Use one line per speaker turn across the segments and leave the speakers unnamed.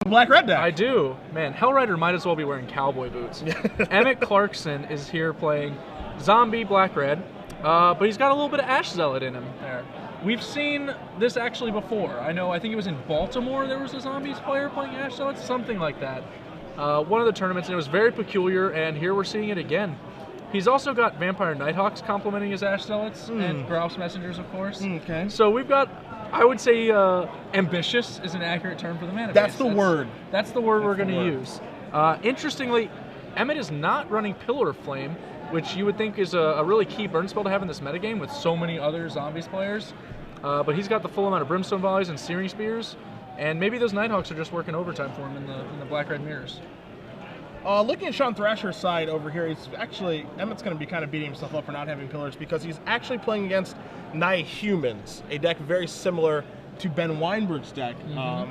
black-red deck.
I do. Man, Hellrider might as well be wearing cowboy boots. Emmett Clarkson is here playing zombie black-red, but he's got a little bit of Ash Zealot in him there. We've seen this actually before. I think it was in Baltimore there was a zombies player playing Ash Zealot, something like that. One of the tournaments, and it was very peculiar, and here we're seeing it again. He's also got Vampire Nighthawks complementing his Ash Zealots, and Grouse Messengers, of course.
Okay.
So we've got, I would say, ambitious is an accurate term for the mana
That's
base.
the word.
That's the word we're going to use. Interestingly, Emmett is not running Pillar of Flame, which you would think is a really key burn spell to have in this metagame with so many other zombies players. But he's got the full amount of Brimstone Volleys and Searing Spears, and maybe those Nighthawks are just working overtime for him in the black-red mirrors.
Looking at Sean Thrasher's side over here, Emmett's going to be kind of beating himself up for not having pillars because he's actually playing against Nihumans, a deck very similar to Ben Weinberg's deck,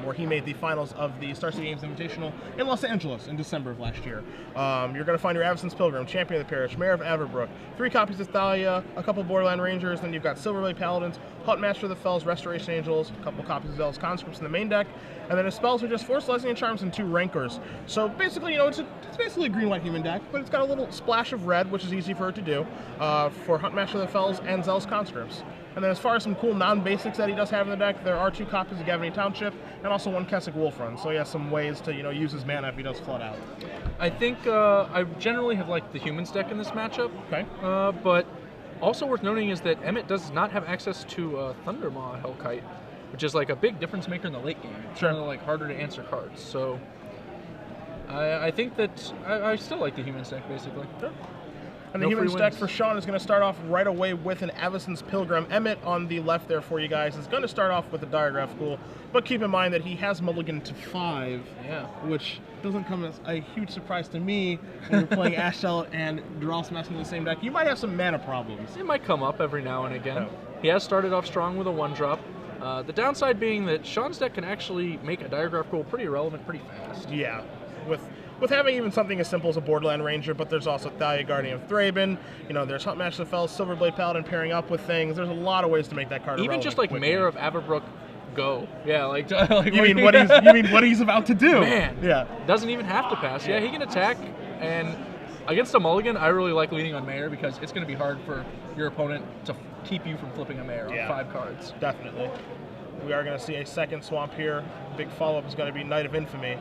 where he made the finals of the Star City Games Invitational in Los Angeles in December of last year. You're going to find your Avacyn's Pilgrim, Champion of the Parish, Mayor of Averbrook, 3 copies of Thalia, a couple Borderland Rangers, then you've got Silverblade Paladins, Huntmaster of the Fells, Restoration Angels, a couple copies of Zealous Conscripts in the main deck, and then his spells are just 4 Celestial Charms and 2 Rankers. So basically, it's basically a green-white human deck, but it's got a little splash of red, which is easy for it to do, for Huntmaster of the Fells and Zealous Conscripts. And then as far as some cool non-basics that he does have in the deck, there are 2 copies of Gavany Township and also 1 Keswick Wolf Run. So he has some ways to, use his mana if he does flood out.
I think I generally have liked the Humans deck in this matchup.
Okay.
But also worth noting is that Emmett does not have access to Thundermaw Hellkite, which is like a big difference maker in the late game. It's
Sure.
kind of like harder to answer cards. So I think that I still like the Humans deck basically.
Sure. And
No
the
free
Humans deck
wins.
for Sean is going to start off right away with an Avacyn's Pilgrim. Emmett on the left there for you guys is going to start off with a Diagraph Ghoul, but keep in mind that he has mulligan to 5, which doesn't come as a huge surprise to me when you're playing Ash Zealot and Dross Mask in the same deck. You might have some mana problems.
It might come up every now and again. He has started off strong with a 1-drop. The downside being that Sean's deck can actually make a Diagraph Ghoul pretty irrelevant pretty fast.
Yeah, with having even something as simple as a Borderland Ranger, but there's also Thalia, Guardian of Thraben, there's Huntmaster of the Fells, Silverblade Paladin pairing up with things. There's a lot of ways to make that card
Even
irrelevant
just like
quickly.
Mayor of Averbrook, go. Yeah, like
You mean what he's about to do?
Man,
yeah,
doesn't even have to pass. Yeah, he can attack, and against a mulligan, I really like leading on Mayor because it's going to be hard for your opponent to keep you from flipping a Mayor on 5 cards.
Definitely. We are going to see a second swamp here. Big follow-up is going to be Knight of Infamy.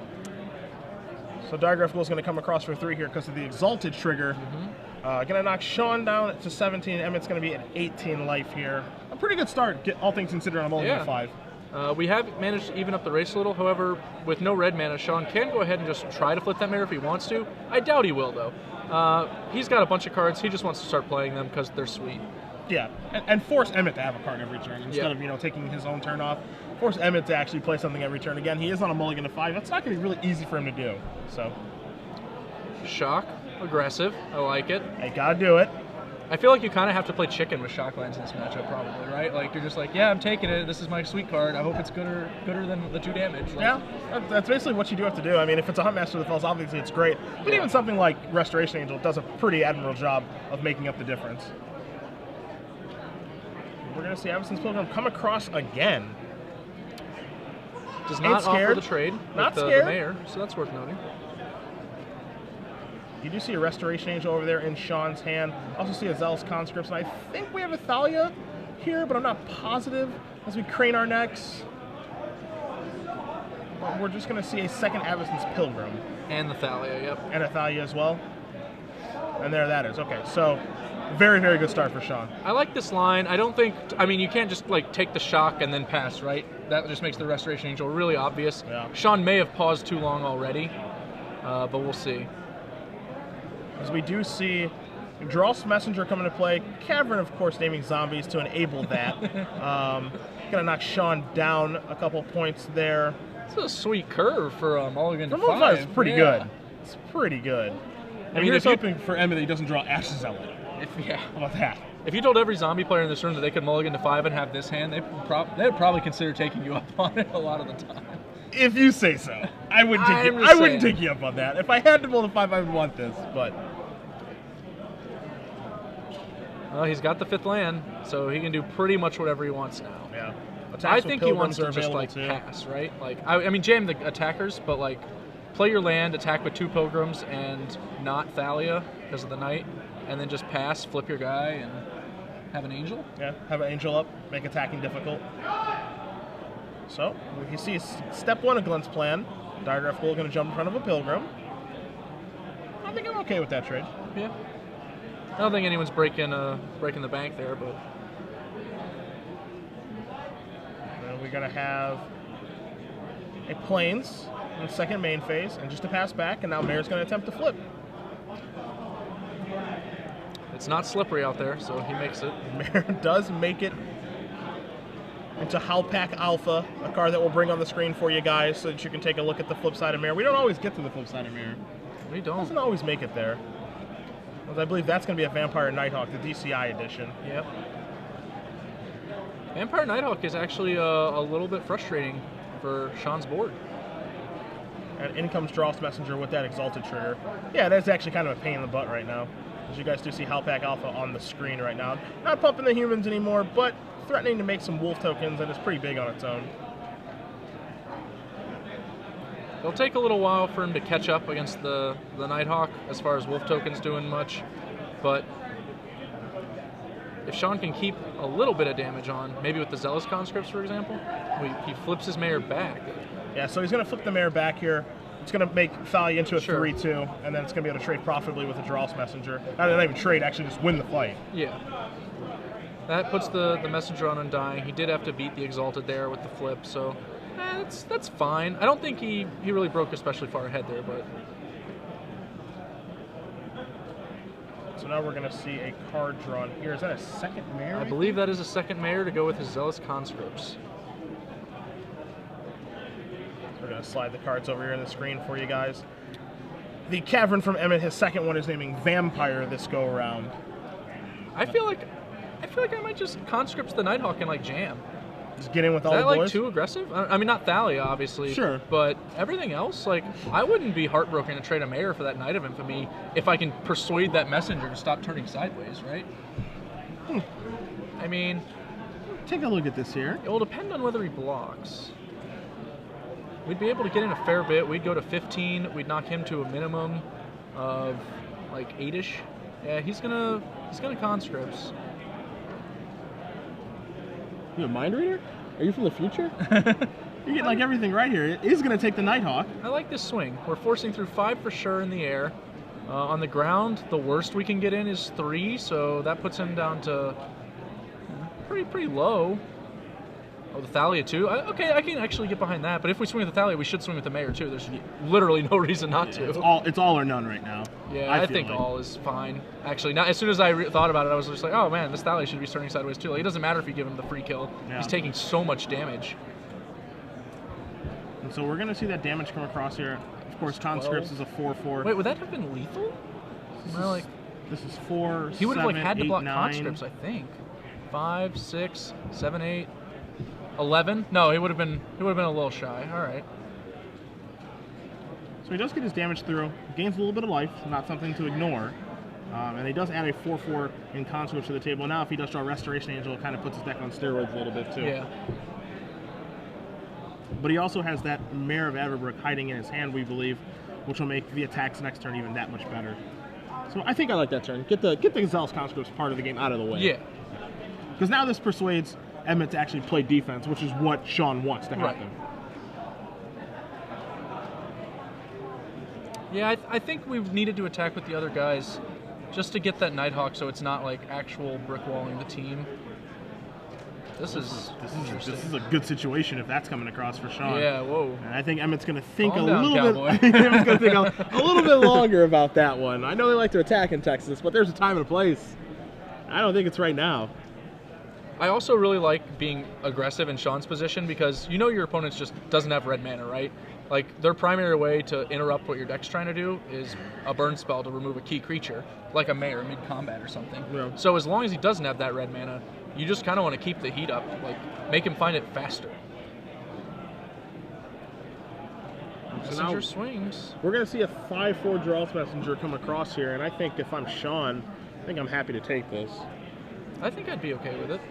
So Diagraph Ghoul is going to come across for 3 here because of the Exalted trigger. Going to knock Sean down to 17. Emmett's going to be at 18 life here. A pretty good start, all things considered, on a mulligan of 5.
We have managed to even up the race a little. However, with no red mana, Sean can go ahead and just try to flip that Mayor if he wants to. I doubt he will, though. He's got a bunch of cards. He just wants to start playing them because they're sweet.
Yeah, and force Emmett to have a card every turn instead of taking his own turn off. Force Emmett to actually play something every turn. Again, he is on a mulligan of 5. That's not going to be really easy for him to do. So,
Shock, aggressive. I like it.
I gotta do it.
I feel like you kind of have to play chicken with shock lands in this matchup, probably, right? Like you're just like, yeah, I'm taking it. This is my sweet card. I hope it's gooder than the 2 damage. Like,
yeah, that's basically what you do have to do. I mean, if it's a Huntmaster of the Fells, obviously it's great. But even something like Restoration Angel does a pretty admirable job of making up the difference. We're going to see Avacyn's Pilgrim come across again.
Does not offer the trade
Not
with the
scared.
Mayor, so that's worth noting.
You do see a Restoration Angel over there in Sean's hand. Also see a Zealous Conscripts, and I think we have a Thalia here, but I'm not positive as we crane our necks. But we're just going to see a second Avacyn's Pilgrim.
And the Thalia, yep.
And a Thalia as well. And there that is. Okay, so very, very good start for Sean.
I like this line. I mean, you can't just like take the shock and then pass, right? That just makes the Restoration Angel really obvious.
Yeah.
Sean may have paused too long already, but we'll see.
As we do see Dross Messenger come into play. Cavern, of course, naming zombies to enable that. Gonna knock Sean down a couple points there.
It's a sweet curve for mulligan to
5.5. It's pretty good. It's pretty good. I mean, here's hoping for Emmett that he doesn't draw Ash Zealot. How about that?
If you told every zombie player in this room that they could mulligan to 5 and have this hand, they'd probably consider taking you up on it a lot of the time.
If you say so. I wouldn't take you up on that. If I had to roll the 5, I would want this, but...
Well, he's got the 5th land, so he can do pretty much whatever he wants now.
Yeah. Attacks
I
with
think he wants
Pilgrims
to
are
just like
available, too.
pass, right? Like I mean, jam the attackers, but like play your land, attack with 2 Pilgrims and not Thalia because of the Knight, and then just pass, flip your guy, and have an Angel.
Yeah, have an Angel up, make attacking difficult. So, you see step 1 of Glenn's plan. Diagraph Bull going to jump in front of a Pilgrim. I think I'm okay with that trade.
Yeah. I don't think anyone's breaking the bank there, but
And we're going to have a Plains in the second main phase, and just to pass back, and now Mayor's going to attempt to flip.
it's not slippery out there, so he makes it.
Mayor does make it into Halpak Alpha, a card that we'll bring on the screen for you guys so that you can take a look at the flip side of Mayor. We don't always get to the flip side of Mayor.
We don't.
Doesn't always make it there. Because I believe that's going to be a Vampire Nighthawk, the DCI edition.
Yep. Vampire Nighthawk is actually a little bit frustrating for Sean's board.
And in comes Dross Messenger with that Exalted trigger. Yeah, that's actually kind of a pain in the butt right now. As you guys do see Halpak Alpha on the screen right now. Not pumping the humans anymore, but threatening to make some wolf tokens, and it's pretty big on its own.
It'll take a little while for him to catch up against the Nighthawk as far as wolf tokens doing much, but if Sean can keep a little bit of damage on, maybe with the Zealous Conscripts, for example, he flips his Mayor back.
Yeah, so he's going to flip the Mayor back here. It's going to make Thalia into a
Sure.
3-2, and then it's going to be able to trade profitably with a Dross Messenger. Not even trade, actually just win the fight.
Yeah. That puts the Messenger on Undying. He did have to beat the Exalted there with the flip, so that's fine. I don't think he really broke especially far ahead there, but...
So now we're going to see a card drawn here. Is that a second Mayor?
I believe that is a second Mayor to go with his Zealous Conscripts.
We're going to slide the cards over here on the screen for you guys. The Cavern from Emmett, his second one is naming Vampire this go around.
I feel like I might just Conscripts the Nighthawk and like jam.
Just get in with
Is
all the
that
boys.
like too aggressive? I mean, not Thalia, obviously.
Sure.
But everything else, like, I wouldn't be heartbroken to trade a Mayor for that Knight of Infamy if I can persuade that Messenger to stop turning sideways, right? I mean,
Take a look at this here.
it will depend on whether he blocks. We'd be able to get in a fair bit. We'd go to 15. We'd knock him to a minimum of like 8-ish. Yeah, he's gonna Conscripts.
You a mind reader? Are you from the future? You're getting like everything right here. It is going to take the Nighthawk.
I like this swing. We're forcing through 5 for sure in the air. On the ground, the worst we can get in is 3, so that puts him down to pretty low. Oh, the Thalia too? Okay, I can actually get behind that, but if we swing with the Thalia, we should swing with the Mayor too. There's literally no reason not to.
It's all or none right now.
Yeah, I think
like.
all is fine. Actually, not, as soon as I thought about it, I was just like, oh man, this Thalia should be turning sideways too. Like, it doesn't matter if you give him the free kill.
Yeah.
He's taking so much damage.
And so we're going to see that damage come across here. Of course, Conscripts is a 4/4.
Wait, would that have been lethal?
This is 4,
He would have like
7,
had to
8,
block
9.
Conscripts, I think. 5, 6, 7, 8, 11. No, he would have been a little shy. All right.
So he does get his damage through. Gains a little bit of life, not something to ignore. And he does add a 4/4 in Conscripts to the table. Now, if he does draw Restoration Angel, it kind of puts his deck on steroids a little bit too.
Yeah.
But he also has that Mayor of Averbrook hiding in his hand, we believe, which will make the attacks next turn even that much better. So I think I like that turn. Get the Zealous Conscripts part of the game out of the way.
Yeah.
Because now this persuades Emmett to actually play defense, which is what Sean wants to happen.
Yeah, I think we needed to attack with the other guys just to get that Nighthawk so it's not like actual brick walling the team. This is
a good situation if that's coming across for Sean.
Yeah, whoa.
And I think Emmett's going to think
Calm
a
down,
little
cowboy.
bit. Emmett's going to think a little bit longer about that one. I know they like to attack in Texas, but there's a time and a place. I don't think it's right now.
I also really like being aggressive in Sean's position because you know your opponent just doesn't have red mana, right? Like, their primary way to interrupt what your deck's trying to do is a burn spell to remove a key creature, like a Mayor mid-combat or something.
Yeah.
So as long as he doesn't have that red mana, you just kind of want to keep the heat up, like, make him find it faster. Messenger swings.
We're going to see a 5/4 Dross Messenger come across here, and I think if I'm Sean, I think I'm happy to take this.
I think I'd be okay with it.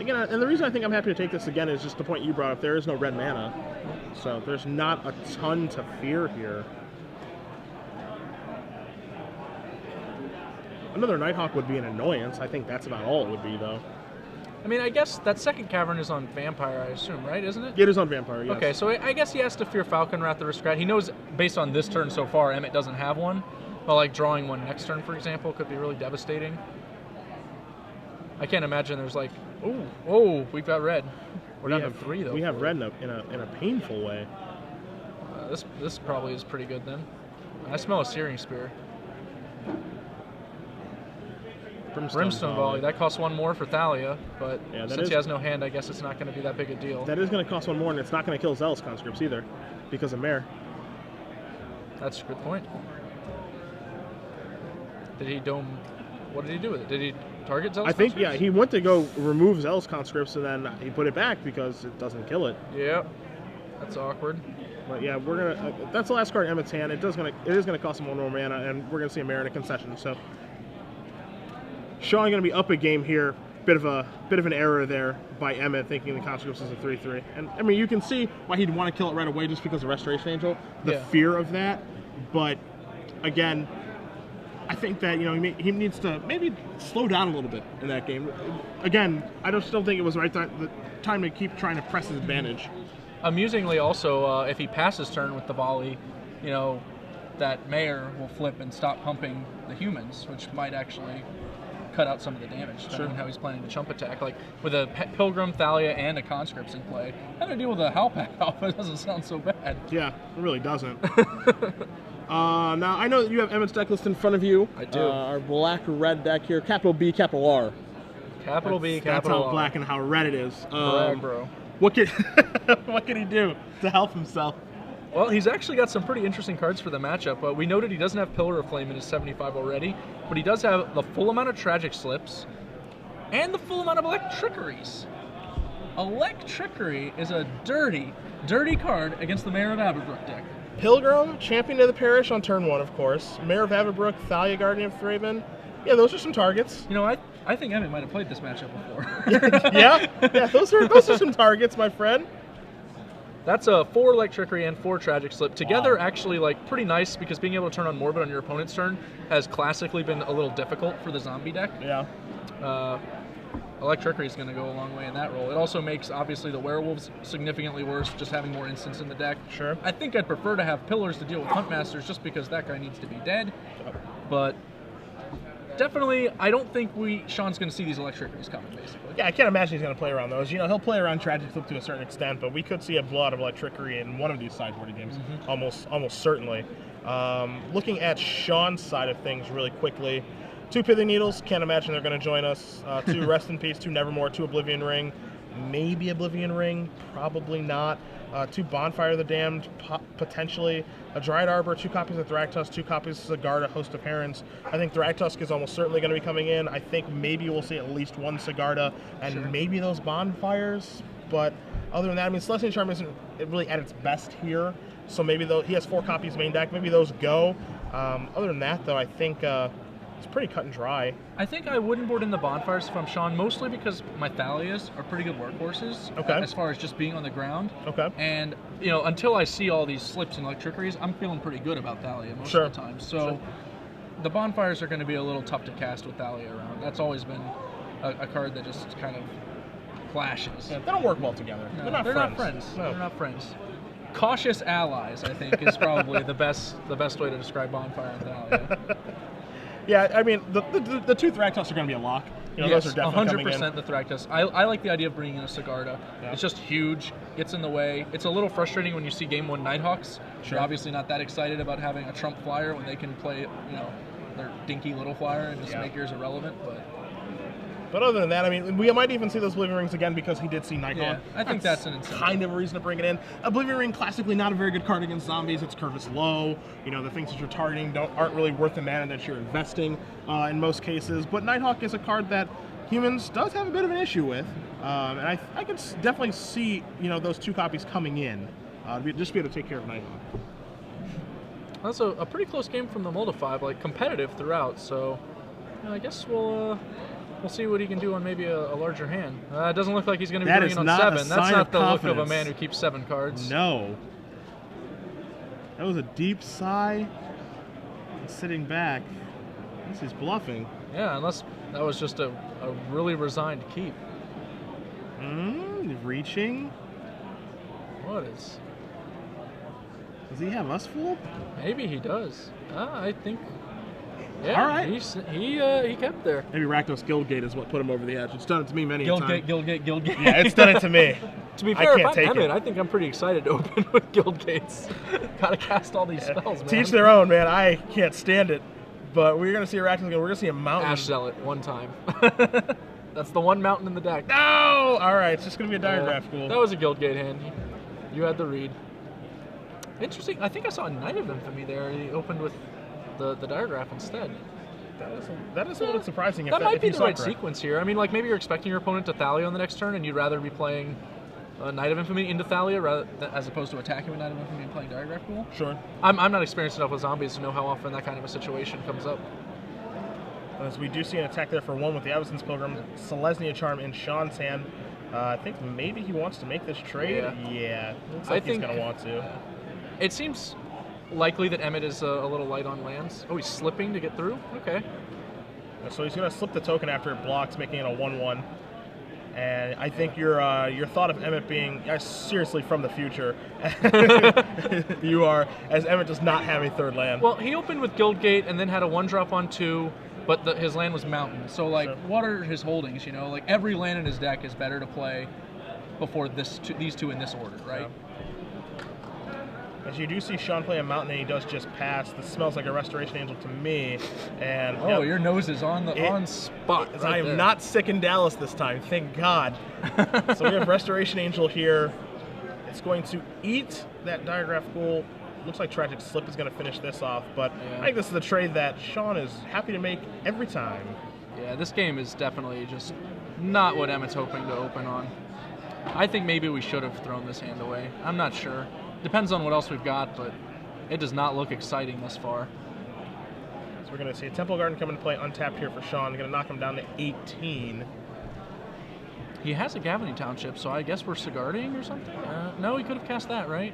again, and the reason I think I'm happy to take this again is just the point you brought up. There is no red mana, so there's not a ton to fear here. Another Nighthawk would be an annoyance. I think that's about all it would be, though.
I mean, I guess that second cavern is on Vampire, I assume, right? Isn't it?
It is on Vampire, yes.
Okay, so I guess he has to fear Falcon Wrath or Riskrat. He knows, based on this turn so far, Emmett doesn't have one. But, like, drawing one next turn, for example, could be really devastating. I can't imagine there's like, oh, we've got red. We're down to 3, though.
We have red in a painful way.
This probably is pretty good, then. I smell a Searing Spear. Brimstone Volley. That costs 1 more for Thalia, but yeah, since he has no hand, I guess it's not going to be that big a deal.
That is going to cost 1 more, and it's not going to kill Zealous Conscripts either, because of Mare.
That's a good point. Did he dome? What did he do with it? Did he target Zealous Conscripts?
Yeah, he went to go remove Zealous Conscripts, and then he put it back because it doesn't kill it.
Yeah, that's awkward.
But yeah, we're gonna. That's the last card in Emmett's hand. It is gonna cost him 1 more mana, and we're gonna see a Mare in a concession. So. Sean going to be up a game here. Bit of an error there by Emmett, thinking the Conscripts is a 3/3. And I mean, you can see why he'd want to kill it right away just because of Restoration Angel, the fear of that. But again, I think that he needs to maybe slow down a little bit in that game. Again, I just still think it was the right time to keep trying to press his advantage.
Amusingly, also, if he passes turn with the volley, that Mayor will flip and stop pumping the humans, which might actually cut out some of the damage, depending on how he's planning the chump attack. Like, with a Pilgrim, Thalia, and a Conscripts in play, having to deal with a Howlpack Alpha doesn't sound so bad. Yeah, it really doesn't. Now, I know that you have Emmett's deck list in front of you. I do.
Our black-red deck here, capital B, capital R.
Capital B, capital R.
That's how black and how red it is.
Bro.
What can he do to help himself?
Well, he's actually got some pretty interesting cards for the matchup. We noted he doesn't have Pillar of Flame in his 75 already, but he does have the full amount of Tragic Slips and the full amount of Electrickeries. Electrickery is a dirty, dirty card against the Mayor of Averbrook deck.
Pilgrim, Champion of the Parish on turn 1, of course. Mayor of Averbrook, Thalia, Guardian of Thraben. Yeah, those are some targets.
I think Emmett might have played this matchup before.
yeah, those are some targets, my friend.
That's a 4 Electrickery and 4 Tragic Slip. Together, actually, pretty nice, because being able to turn on Morbid on your opponent's turn has classically been a little difficult for the zombie deck.
Yeah.
Electrickery is going to go a long way in that role. It also makes, obviously, the Werewolves significantly worse, just having more instants in the deck.
Sure.
I think I'd prefer to have Pillars to deal with Huntmasters, just because that guy needs to be dead. But definitely, I don't think Sean's going to see these Electrickeries coming, basically.
Yeah, I can't imagine he's going to play around those. He'll play around Tragic Slip to a certain extent, but we could see a blowout of Electrickery in one of these sideboarding games, almost certainly. Looking at Sean's side of things really quickly, 2 Pithing Needles, can't imagine they're going to join us. 2 Rest in Peace, 2 Nevermore, 2 Oblivion Ring, maybe Oblivion Ring, probably not. 2 Bonfire of the Damned, potentially. A Dryad Arbor, 2 copies of Thragtusk, 2 copies of Sigarda, Host of Herons. I think Thragtusk is almost certainly going to be coming in. I think maybe we'll see at least 1 Sigarda and maybe those Bonfires. But other than that, I mean, Celestial Charm isn't really at its best here. So maybe he has 4 copies main deck. Maybe those go. Other than that, though, I think it's pretty cut and dry.
I think I wouldn't board in the Bonfires if I'm Sean, mostly because my Thalias are pretty good workhorses as far as just being on the ground. And, until I see all these Slips and Electrickeries, I'm feeling pretty good about Thalia most of the time. So the Bonfires are going to be a little tough to cast with Thalia around. That's always been a card that just kind of clashes.
Yeah, they don't work well together.
No,
they're not friends.
No. They're not friends. Cautious allies, I think, is probably the best way to describe Bonfire and Thalia.
Yeah, I mean, the 2 Thragtusks are going to be a lock.
Yes,
those are definitely
100% the Thragtusk. I like the idea of bringing in a Sigarda. Yeah. It's just huge, gets in the way. It's a little frustrating when you see Game 1 Nighthawks. You're obviously not that excited about having a Trump flyer when they can play, their dinky little flyer and just make yours irrelevant. But
other than that, I mean, we might even see those Oblivion Rings again because he did see Nighthawk.
Yeah, I think that's an incentive.
Kind of a reason to bring it in. Oblivion Ring, classically not a very good card against zombies. Its curve is low. The things that you're targeting aren't really worth the mana that you're investing in most cases. But Nighthawk is a card that Humans does have a bit of an issue with. And I can definitely see, those 2 copies coming in. Just be able to take care of Nighthawk.
That's a pretty close game from the Mold of 5, competitive throughout. So, I guess we'll We'll see what he can do on maybe a larger hand. It doesn't look like he's going to be
That
doing
is
it on
not a
7. That's
sign
not
of
the look of a
confidence.
man who keeps 7 cards.
No. That was a deep sigh. Sitting back. This is bluffing.
Yeah, unless that was just a really resigned keep.
Reaching.
What is...
Does he have us fooled?
Maybe he does. I think... Yeah,
All right.
he kept there.
Maybe Rakdos Guildgate is what put him over the edge. It's done it to me many a time.
Guildgate.
Yeah, it's done it to me.
To be
I
fair,
can't
if I'm
take
Emmett,
it.
I think I'm pretty excited to open with Guildgates. Gotta cast all these spells, man.
Teach their own, man. I can't stand it. But we're going to see a Rakdos. We're going to see a mountain.
Ash Zealot, one time. That's the one mountain in the deck.
No! All right, it's just going to be a diagraph. Cool.
That was a Guildgate hand. You had the read. Interesting. I think I saw a Knight of Infamy there. He opened with the diagraph instead.
That is a little surprising.
That might be
if
the
you
right
saw correct.
sequence here. I mean, like maybe you're expecting your opponent to Thalia on the next turn, and you'd rather be playing a Knight of Infamy into Thalia as opposed to attacking with Knight of Infamy and playing Diagraph Pool.
Sure.
I'm not experienced enough with zombies to know how often that kind of a situation comes up.
As we do see an attack there for 1 with the Avacyn's Pilgrim, Selesnya Charm in Sean's hand. I think maybe he wants to make this trade. Yeah. Looks like he's going to want to.
It seems likely that Emmett is a little light on lands. Oh, he's slipping to get through? Okay.
So he's going to slip the token after it blocks, making it a 1/1. And I think your thought of Emmett being seriously from the future, you are, as Emmett does not have a 3rd land.
Well, he opened with Guildgate and then had a 1-drop on 2, but his land was Mountain. So, like, what are his holdings, you know? Like, every land in his deck is better to play before these two in this order, right?
Yeah. As you do see Sean play a Mountain and he does just pass. This smells like a Restoration Angel to me. And
oh, your nose is on spot. Right
I am
there.
not sick in Dallas this time, thank God. So we have Restoration Angel here. It's going to eat that Diagraph Pool. Looks like Tragic Slip is going to finish this off, but I think this is a trade that Sean is happy to make every time.
Yeah, this game is definitely just not what Emmett's hoping to open on. I think maybe we should have thrown this hand away. I'm not sure. Depends on what else we've got, but it does not look exciting thus far.
So we're going to see a Temple Garden come into play untapped here for Sean. Going to knock him down to 18.
He has a Gavany Township, so I guess we're Sigarding or something? No, he could have cast that, right?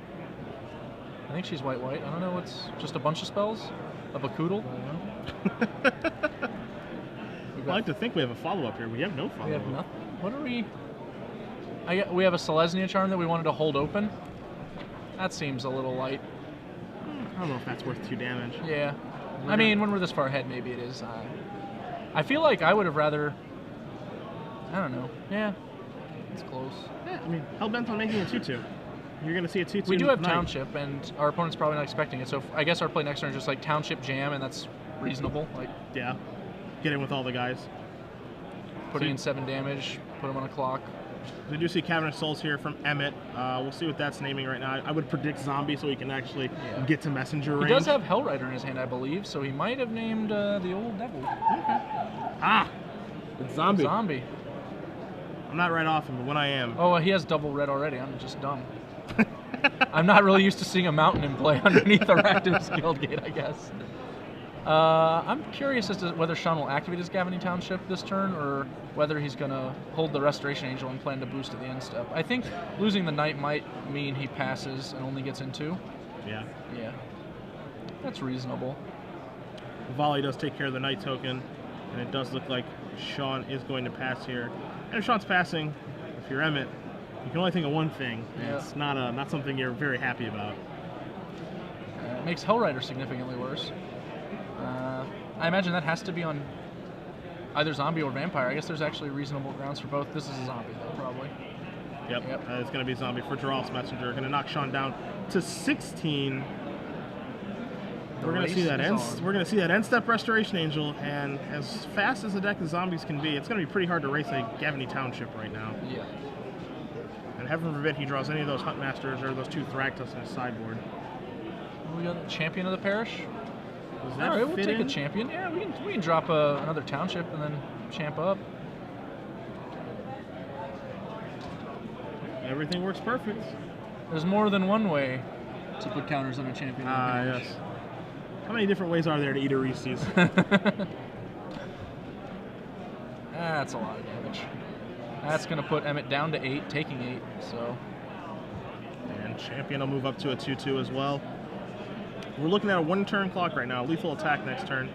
I think she's white-white. I don't know. It's just a bunch of spells? A Bakoodle?
I like to think we have a follow-up here. We have no follow-up.
We have nothing. What are we... we have a Selesnya Charm that we wanted to hold open. That seems a little light.
I don't know if that's worth 2 damage.
Yeah. I mean, when we're this far ahead, maybe it is. I feel like I would have rather... I don't know. Yeah. It's close.
Yeah, I mean, hell-bent on making a 2/2. You're going to see a 2/2.
We do have
Knight.
Township, and our opponent's probably not expecting it, so I guess our play next turn is just like Township Jam, and that's reasonable. Like,
Yeah. Get in with all the guys.
putting in 7 damage, put him on a clock.
We do see Cavern of Souls here from Emmett. We'll see what that's naming right now. I would predict Zombie so he can actually get to Messenger range.
He does have Hellrider in his hand, I believe, so he might have named the old devil.
Okay. Ah!
It's Zombie.
Zombie.
I'm not right off him, but when I am.
Oh, he has double red already. I'm just dumb. I'm not really used to seeing a mountain in play underneath a Rakdos Guildgate, I guess. I'm curious as to whether Sean will activate his Gavany Township this turn, or whether he's going to hold the Restoration Angel and plan to boost at the end step. I think losing the Knight might mean he passes and only gets in 2.
Yeah.
Yeah. That's reasonable.
Volley does take care of the Knight token, and it does look like Sean is going to pass here. And if Sean's passing, if you're Emmett, you can only think of one thing, and it's not something you're very happy about.
It makes Hellrider significantly worse. I imagine that has to be on either Zombie or Vampire. I guess there's actually reasonable grounds for both. This is a Zombie, though, probably.
Yep. It's going to be Zombie for Geralt's Messenger. Going to knock Sean down to 16. We're going to see that end step Restoration Angel, and as fast as the deck of zombies can be, it's going to be pretty hard to race a Gavany Township right now.
Yeah.
And heaven forbid he draws any of those Huntmasters or those 2 Thractus in his sideboard.
We got the Champion of the Parish.
Does
All right, we'll
fit
take
in?
a Champion. Yeah, we can drop another Township and then champ up.
Everything works perfect.
There's more than one way to put counters on a Champion of the Parish.
Yes. How many different ways are there to eat a Reese's?
That's a lot of damage. That's going to put Emmett down to 8, taking 8, so...
And Champion will move up to a 2/2 as well. We're looking at a 1-turn clock right now. Lethal attack next turn.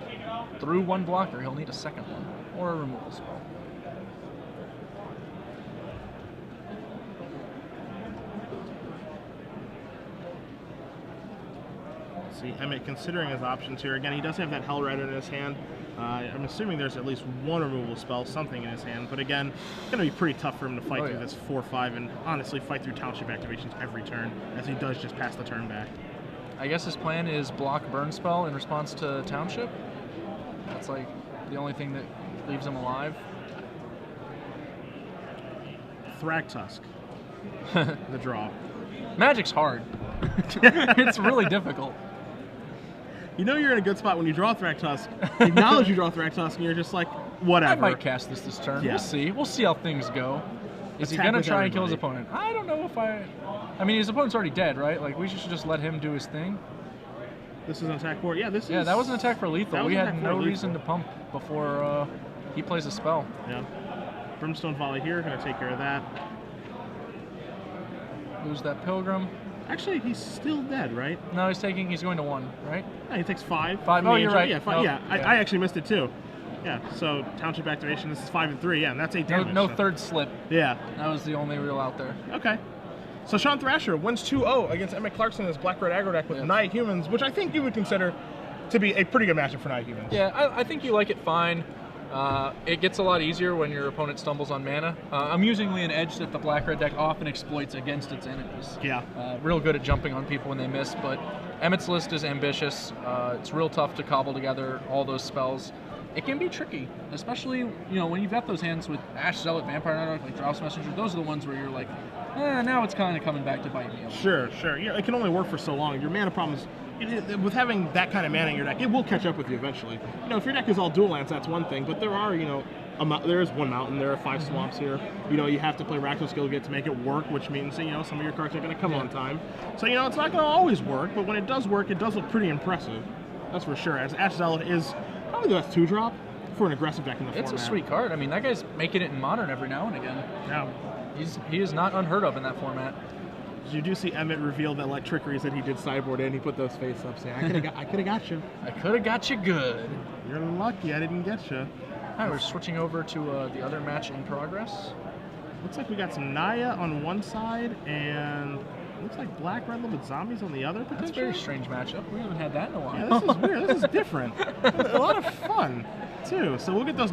Through 1 blocker, he'll need a second one, or a removal spell.
See, Emmett considering his options here. Again, he does have that Hell Rider in his hand. I'm assuming there's at least 1 removal spell, something in his hand. But again, it's going to be pretty tough for him to fight through this 4/5 and honestly fight through Township activations every turn, as he does just pass the turn back.
I guess his plan is block burn spell in response to Township. That's like the only thing that leaves him alive.
Thragtusk. The draw.
Magic's hard. It's really difficult.
You know you're in a good spot when you draw Thragtusk, acknowledge you draw Thragtusk, and you're just like, whatever.
I might cast this turn.
Yeah.
We'll see. We'll see how things go. Is he going to try and kill his opponent? I don't know if I mean, his opponent's already dead, right? Like, we should just let him do his thing.
This is an attack for... Yeah, this is...
Yeah, that was an attack for lethal. We had no
lethal.
reason to pump before he plays a spell.
Yeah. Brimstone Volley here, going to take care of that.
Lose that Pilgrim.
Actually, he's still dead, right?
No, he's going to 1, right?
Yeah, he takes 5.
5. Oh, you're right.
Yeah, 5.
Nope.
Yeah, I actually missed it too. Yeah, so Township activation, this is 5 and 3. Yeah, and that's 8 damage.
No
so.
third slip.
Yeah.
That was the only real out there.
Okay.
So Sean Thrasher wins 2-0 against Emmett Clarkson in his Black-Red aggro deck with Naya Humans, which I think you would consider to be a pretty good matchup for Naya Humans.
Yeah, I think you like it fine. It gets a lot easier when your opponent stumbles on mana. Amusingly, an edge that the Black-Red deck often exploits against its enemies.
Yeah.
Real good at jumping on people when they miss, but Emmett's list is ambitious. It's real tough to cobble together all those spells. It can be tricky, especially when you've got those hands with Ash Zealot, Vampire Network, like Drops Messenger. Those are the ones where you're like, now it's kind of coming back to bite me.
Sure. Yeah, it can only work for so long. Your mana problems, with having that kind of mana in your deck, it will catch up with you eventually. If your deck is all dual lands, that's one thing, but there are, there is 1 mountain, there are 5 swamps here. You have to play Rakdos Gilgit to make it work, which means, some of your cards are going to come on time. So, it's not going to always work, but when it does work, it does look pretty impressive. That's for sure. As Ash Zealot is probably the best 2-drop for an aggressive deck in the format.
It's a sweet card. I mean, that guy's making it in Modern every now and again.
Yeah.
He is not unheard of in that format.
You do see Emmett reveal that trickeries that he did sideboard in. He put those face ups saying, I could have got you.
I could have got you good.
You're lucky I didn't get you.
All right, we're switching over to the other match in progress.
Looks like we got some Naya on one side and looks like Black-Red Little Zombies on the other potentially.
That's a very strange matchup. We haven't had that in a while.
Yeah, this is weird. This is different. A lot of fun, too. So we'll get those